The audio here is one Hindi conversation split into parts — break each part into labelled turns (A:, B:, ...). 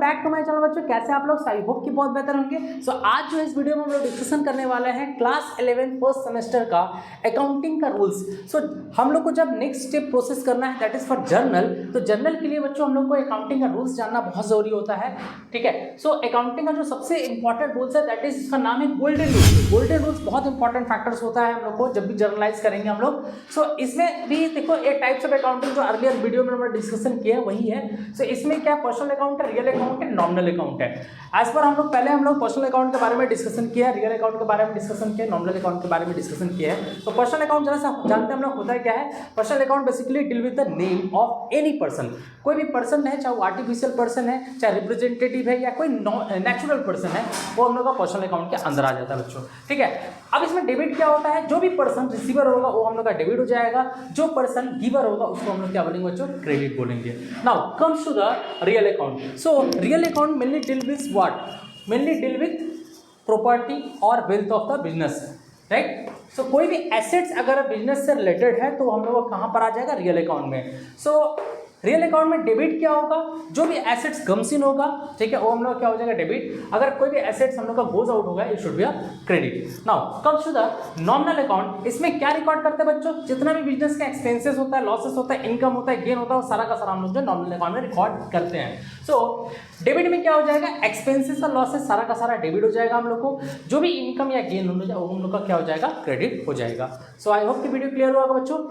A: बैक टू माय चैनल बच्चों, कैसे आप लोग? आई होप कि बहुत बेहतर होंगे। सो आज जो इस वीडियो में हम लोग डिस्कशन करने वाले हैं क्लास 11 फर्स्ट सेमेस्टर का अकाउंटिंग का रूल्स। सो हम लोग को जब नेक्स्ट स्टेप प्रोसेस करना है दैट इज फॉर जर्नल, तो जर्नल के लिए बच्चों हम लोग को अकाउंटिंग का रूल्स जानना बहुत जरूरी होता है। ठीक है, सो अकाउंटिंग का जो सबसे इंपॉर्टेंट रूल्स है दैट इज, इसका नाम है गोल्डन रूल्स। गोल्डन रूल्स बहुत इंपॉर्टेंट फैक्टर्स होता है हम लोग को जब भी जर्नलाइज करेंगे हम लोग। सो इसमें भी देखो एक टाइप्स ऑफ अकाउंटिंग जो अर्लियर वीडियो में हमने डिस्कशन किया है वही है। सो इसमें क्या पर्सनल अकाउंट है, रियल अकाउंट है, नॉमिनल अकाउंट है। एज पर हम लोग पर्सनल अकाउंट के बारे में डिस्कशन किया है, रियल अकाउंट के बारे में डिस्कशन किया, नॉमिनल अकाउंट के बारे में डिस्कशन किया है। तो पर्सनल अकाउंट जरा सा जानते हैं हम लोग होता है क्या है। Personal account basically deal with the name of any person. कोई भी पर्सन है, चाहे वो आर्टिफिशियल पर्सन है, चाहे रिप्रेजेंटेटिव है, या कोई नेचुरल पर्सन है, वो हम लोग का पर्सनल अकाउंट के अंदर आ जाता है बच्चों। ठीक है, अब इसमें डेबिट क्या होता है, जो भी पर्सन रिसीवर होगा वो हम लोग का डेबिट हो जाएगा, जो पर्सन गिवर होगा उसको हम लोग क्या बोलेंगे बच्चों, क्रेडिट बोलेंगे। Now comes to the real account. So real account mainly deal with what, mainly deal with property और wealth of the business, right. So कोई भी एसेट्स अगर बिजनेस से रिलेटेड है तो हम लोग कहाँ पर आ जाएगा, रियल अकाउंट में। सो रियल अकाउंट में डेबिट क्या होगा, जो भी एसेट्स कम्स इन होगा, ठीक है, वो हम लोग क्या हो जाएगा, डेबिट। अगर कोई भी एसेट्स हम लोग का गोज आउट होगा, it should be a credit. Now comes to the nominal account. इसमें क्या रिकॉर्ड करते हैं बच्चों, जितना भी बिजनेस का एक्सपेंसेस होता है, लॉसेस होता है, इनकम होता है, गेन होता है, वो सारा का सारा हम लोग जो नॉमिनल अकाउंट में रिकॉर्ड करते हैं। सो डेबिट में क्या हो जाएगा, एक्सपेंसेस और लॉसेस सारा का सारा डेबिट हो जाएगा हम लोग को, जो भी इनकम या गेन हो जाएगा वो हम लोग का क्या हो जाएगा, क्रेडिट हो जाएगा। सो आई होप कि वीडियो क्लियर होगा बच्चों।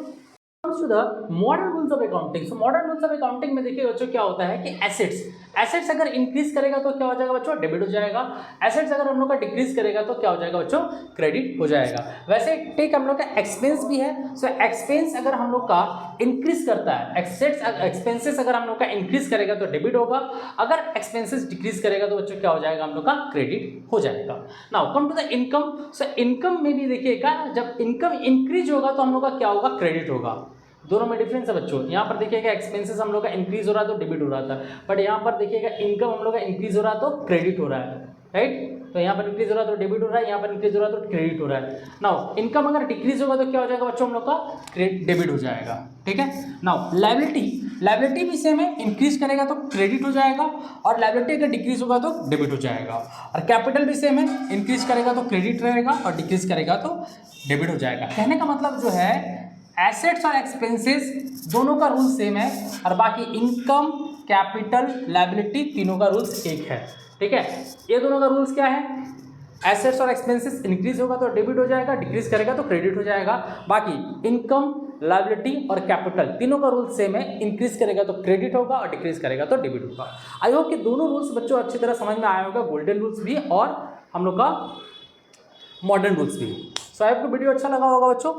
A: Comes to the modern rules of accounting. So modern rules of accounting में देखिए बच्चों क्या होता है कि एसेट्स अगर इंक्रीज करेगा तो क्या हो जाएगा बच्चों, डेबिट हो जाएगा। एसेट्स अगर हम लोग का डिक्रीज करेगा तो क्या हो जाएगा बच्चों, क्रेडिट हो जाएगा। वैसे टेक हम लोग का एक्सपेंस भी है। सो एक्सपेंस अगर हम लोग का इंक्रीज करता है, एक्सपेंसेस अगर हम लोग का इंक्रीज करेगा तो डेबिट होगा, अगर एक्सपेंसेस डिक्रीज करेगा तो बच्चों क्या हो जाएगा, हम लोग का क्रेडिट हो जाएगा। Now come to the income. So income में भी देखिएगा, जब इनकम इंक्रीज होगा तो हम लोग का क्या होगा, क्रेडिट होगा। दोनों में डिफरेंस है बच्चों। यहाँ पर देखिएगा एक्सपेंसेस हम लोग का इंक्रीज हो रहा है तो डेबिट हो रहा था, बट यहाँ पर देखिएगा इनकम हम लोग का इंक्रीज हो रहा है तो क्रेडिट हो रहा है, राइट। तो यहाँ पर इंक्रीज हो रहा है तो डेबिट हो रहा है, यहाँ पर इंक्रीज हो रहा है तो क्रेडिट हो रहा है। नाउ इनकम अगर डिक्रीज होगा तो क्या हो जाएगा बच्चों, हम लोग का डेबिट हो जाएगा। ठीक है, नाउ लायबिलिटी भी सेम है, इंक्रीज करेगा तो क्रेडिट हो जाएगा, और लायबिलिटी अगर डिक्रीज होगा तो डेबिट हो जाएगा। और कैपिटल भी सेम है, इंक्रीज करेगा तो क्रेडिट रहेगा और डिक्रीज करेगा तो डेबिट हो जाएगा। कहने का मतलब जो है एसेट्स और एक्सपेंसेस दोनों का रूल सेम है, और बाकी इनकम, कैपिटल, लायबिलिटी तीनों का रूल्स एक है। ठीक है, ये दोनों का रूल्स क्या है, एसेट्स और एक्सपेंसेस इंक्रीज होगा तो डेबिट हो जाएगा, डिक्रीज करेगा तो क्रेडिट हो जाएगा। बाकी इनकम, लायबिलिटी और कैपिटल तीनों का रूल सेम है, इंक्रीज करेगा तो क्रेडिट होगा और डिक्रीज करेगा तो डेबिट होगा। आई होप कि दोनों रूल्स बच्चों अच्छी तरह समझ में आया होगा, गोल्डन रूल्स भी और हम लोग का मॉडर्न रूल्स भी। सो आई होप कि वीडियो अच्छा लगा होगा बच्चों।